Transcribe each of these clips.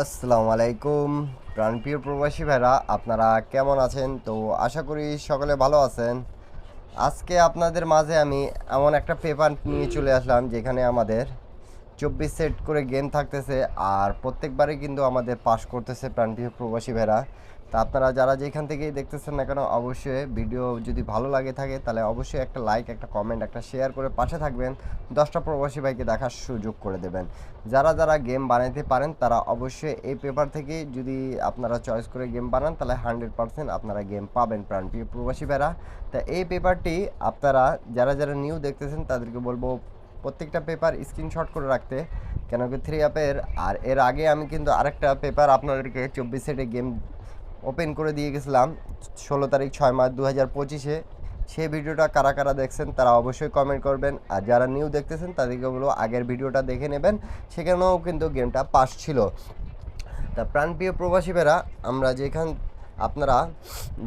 আসসালামু আলাইকুম প্রাণপ্রিয় প্রবাসী ভাইরা, আপনারা কেমন আছেন? তো আশা করি সকলে ভালো আছেন। আজকে আপনাদের মাঝে আমি এমন একটা পেপার নিয়ে চলে আসলাম যেখানে আমাদের 24 সেট করে গেম থাকতেছে, আর প্রত্যেকবারই কিন্তু আমাদের পাস করতেছে প্রাণপ্রিয় প্রবাসী ভাইরা। তা আপনারা যারা যেখান থেকেই দেখতেছেন না কেন, অবশ্যই ভিডিও যদি ভালো লাগে থাকে তাহলে অবশ্যই একটা লাইক, একটা কমেন্ট, একটা শেয়ার করে পাশে থাকবেন। 10টা প্রবাসী ভাইকে দেখার সুযোগ করে দেবেন। যারা যারা গেম বানাইতে পারেন তারা অবশ্যই এই পেপার থেকে যদি আপনারা চয়েস করে গেম বানান তাহলে 100% আপনারা গেম পাবেন প্রাণপ্রিয় প্রবাসী ভাইরা। তা এই পেপারটি আপনারা যারা যারা নিউ দেখতেছেন তাদেরকে বলবো প্রত্যেকটা পেপার স্ক্রিনশট করে রাখতে, কেন কি 3 অ্যাপের। আর এর আগে আমি কিন্তু আরেকটা পেপার আপনাদেরকে 24 সেটে গেম ওপেন করে দিয়ে গেছিলাম 16 তারিখ 6 মাস 2025-এ। সেই ভিডিওটা কারা কারা দেখছেন তারা অবশ্যই কমেন্ট করবেন, আর যারা নিউ দেখতেছেন তাদেরকে বলবো আগের ভিডিওটা দেখে নেবেন, সেখানেও কিন্তু গেমটা পাস ছিল। তা প্রাণপ্রিয় প্রবাসী ভাইরা, আমরা যেখান আপনারা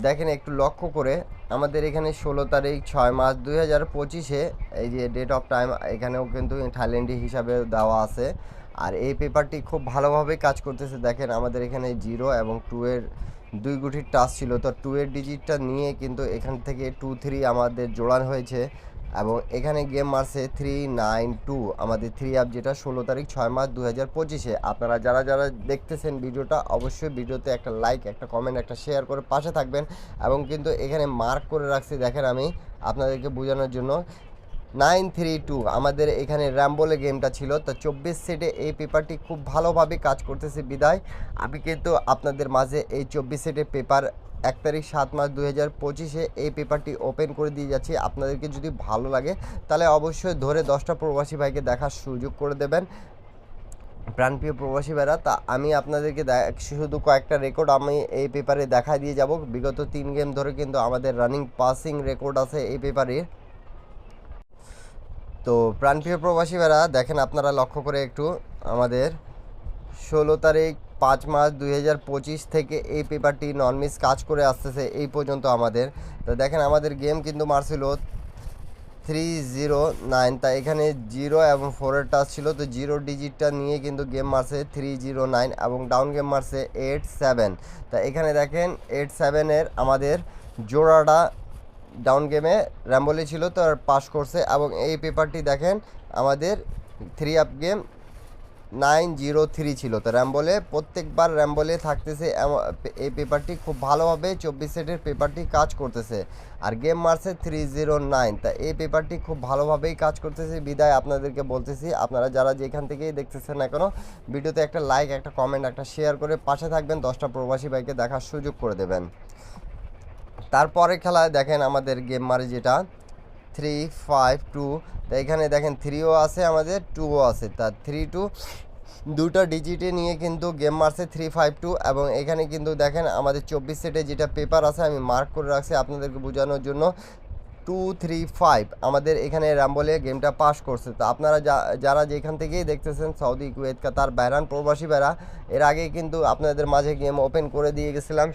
দেখেন একটু লক্ষ্য করে, আমাদের এখানে 16 তারিখ 6 মাস 2025-এ এই যে ডেট অফ টাইম এখানেও কিন্তু থাইল্যান্ডি হিসাবে দেওয়া আছে। আর এই পেপারটি খুব ভালোভাবে কাজ করতেছে। দেখেন আমাদের এখানে 0 এবং 2 এর 2 গুটির টাচ ছিল, তো 2 এর ডিজিটটা নিয়ে কিন্তু এখান থেকে 2 3 আমাদের জোড়ান হয়েছে। এবং এখানে গেম মারছে 392 আমাদের 3 অ্যাপ, যেটা 16 তারিখ 6 মাস 2025-এ। আপনারা যারা যারা দেখতেছেন ভিডিওটা অবশ্যই ভিডিওতে একটা লাইক, একটা কমেন্ট, একটা শেয়ার করে পাশে থাকবেন। এবং কিন্তু এখানে মার্ক করে রাখছি, দেখেন আমি আপনাদেরকে বোঝানোর জন্য 932 আমাদের এখানে র্যাম্বোলে গেমটা ছিল। তো 24 সেটে এই পেপারটি খুব ভালোভাবে কাজ করতেছে বিদায় আমি কিন্তু আপনাদের মাঝে এই 24 সেটের পেপার 1 তারিখ 7 মাস 2025-এ এই পেপারটি ওপেন করে দিয়ে যাচ্ছি। আপনাদেরকে যদি ভালো লাগে তাহলে অবশ্যই ধরে 10টা প্রবাসী ভাইকে দেখার সুযোগ করে দেবেন প্রাণপ্রিয় প্রবাসী ভাইরা। তা আমি আপনাদেরকে শুধু কয়েকটা রেকর্ড আমি এই পেপারে দেখা দিয়ে যাব। বিগত 3 গেম ধরে কিন্তু আমাদের রানিং পাসিং রেকর্ড আছে এই পেপারে। তো প্রাণপ্রিয় প্রবাসী ভাইরা দেখেন, আপনারা লক্ষ্য করে একটু, আমাদের 16 তারিখ 5 মাস 2025 থেকে এই পেপারটি নন মিস কাজ করে আসতেছে এই পর্যন্ত আমাদের। তো দেখেন আমাদের গেম কিন্তু মারছিল 309, তা এখানে 0 এবং 4-এর টাচ ছিল, তো 0 ডিজিটটা নিয়ে কিন্তু গেম মারছে 309 এবং ডাউন গেম মারছে 87। তা এখানে দেখেন 87-এর আমাদের জোড়াটা ডাউন গেমে র্যাম্বলি ছিল, তো আর পাস করছে। এবং এই পেপারটি দেখেন আমাদের 3 অ্যাপ গেম 903 ছিল, তো র্যাম্বলে প্রত্যেকবার র্যাম্বলে থাকতেছে। এই পেপারটি খুব ভালোভাবে 24 সেটের পেপারটি কাজ করতেছে। আর গেম মারছে 309, তা এই পেপারটি খুব ভালোভাবেই কাজ করতেছে বিদায় আপনাদেরকে বলতেছি, আপনারা যারা যেখান থেকেই দেখতেছেন না কেন ভিডিওতে একটা লাইক, একটা কমেন্ট, একটা শেয়ার করে পাশে থাকবেন, 10টা প্রবাসী ভাইকে দেখার সুযোগ করে দেবেন। তারপরে খেলায় দেখেন আমাদের গেম মারে যেটা 352, তা এখানে দেখেন 3ও আছে আমাদের 2ও আছে, তা 32 দুটো ডিজিটে নিয়ে কিন্তু গেম মারছে 352। এবং এখানে কিন্তু দেখেন আমাদের 24 সেটে যেটা পেপার আছে আমি মার্ক করে রাখছি আপনাদেরকে বোঝানোর জন্য 235 আমাদের এখানে র্যাম্বলে গেমটা পাস করছে। তো আপনারা যারা যেখান থেকেই দেখতেছেন, সৌদি, কুয়েত, কাতার, বাহরাইন প্রবাসী ভাইরা, এর আগে কিন্তু আপনাদের মাঝে গেম ওপেন করে দিয়ে গেছিলাম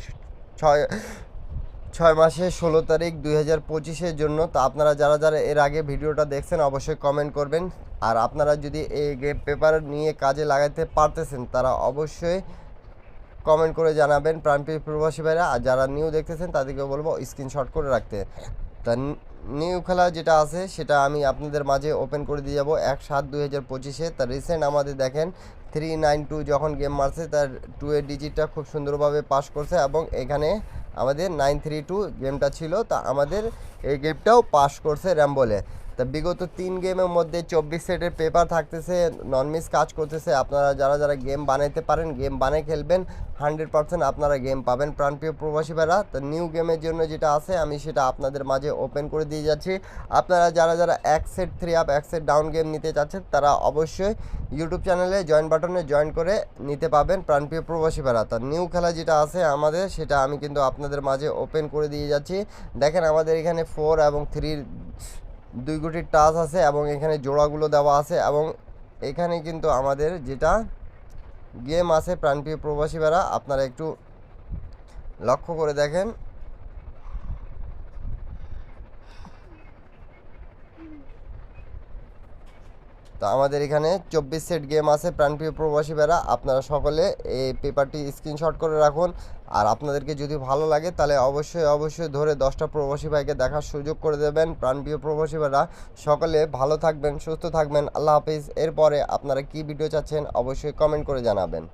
6 মাসে 16 তারিখ 2025-এর জন্য। তো আপনারা যারা যারা এর আগে ভিডিওটা দেখছেন অবশ্যই কমেন্ট করবেন। আর আপনারা যদি এই গেম পেপার নিয়ে কাজে লাগাতে পারতেছেন তারা অবশ্যই কমেন্ট করে জানাবেন প্রাণপ্রিয় প্রবাসী ভাইরা। আর যারা নিউ দেখতেছেন তাদেরকে বলবো স্ক্রিনশট করে রাখতে। তা নিউ খেলা যেটা আছে সেটা আমি আপনাদের মাঝে ওপেন করে দিয়ে যাবো 1/7/2025-এ। তা রিসেন্ট আমাদের দেখেন 392 যখন গেম মারছে তার 2-এর ডিজিটটা খুব সুন্দরভাবে পাস করছে, এবং এখানে আমাদের 932 গেমটা ছিল, তা আমাদের এই গেমটাও পাস করছে র্যাম্বলে। তা বিগত 3 গেমের মধ্যে 24 সেটের পেপার থাকতেছে, নন মিস কাজ করতেছে। আপনারা যারা যারা গেম বানাইতে পারেন, গেম বানিয়ে খেলবেন, 100% আপনারা গেম পাবেন প্রাণপ্রিয় প্রবাসী ভাইরা। তো নিউ গেমের জন্য যেটা আছে আমি সেটা আপনাদের মাঝে ওপেন করে দিয়ে যাচ্ছি। আপনারা যারা যারা 1 set 3 app 1 set down game নিতে চাচ্ছেন তারা অবশ্যই ইউটিউব চ্যানেলে জয়েন বাটনে জয়েন করে নিতে পাবেন প্রাণপ্রিয় প্রবাসী ভাইরা। তো নিউ খেলা যেটা আছে আমাদের সেটা আমি কিন্তু আপনাদের মাঝে ওপেন করে দিয়ে যাচ্ছি। দেখেন আমাদের এখানে 4 এবং 3 2 গুটির টাচ আছে, এবং এখানে জোড়াগুলো দেওয়া আছে। এবং এখানে কিন্তু আমাদের যেটা গেম আছে প্রাণপ্রিয় প্রবাসী ভাইরা, আপনারা একটু লক্ষ্য করে দেখেন। তো আমাদের এখানে 24 সেট গেম আছে প্রাণপ্রিয় প্রবাসী ভাইরা, আপনারা সকলে এই পেপারটি স্ক্রিনশট করে রাখুন। আর আপনাদেরকে যদি ভালো লাগে তাহলে অবশ্যই অবশ্যই ধরে 10টা প্রবাসী ভাইকে দেখার সুযোগ করে দেবেন। প্রাণপ্রিয় প্রবাসী ভাইরা সকলে ভালো থাকবেন, সুস্থ থাকবেন। আল্লাহ হাফিজ। এরপরে আপনারা কি ভিডিও চাচ্ছেন অবশ্যই কমেন্ট করে জানাবেন।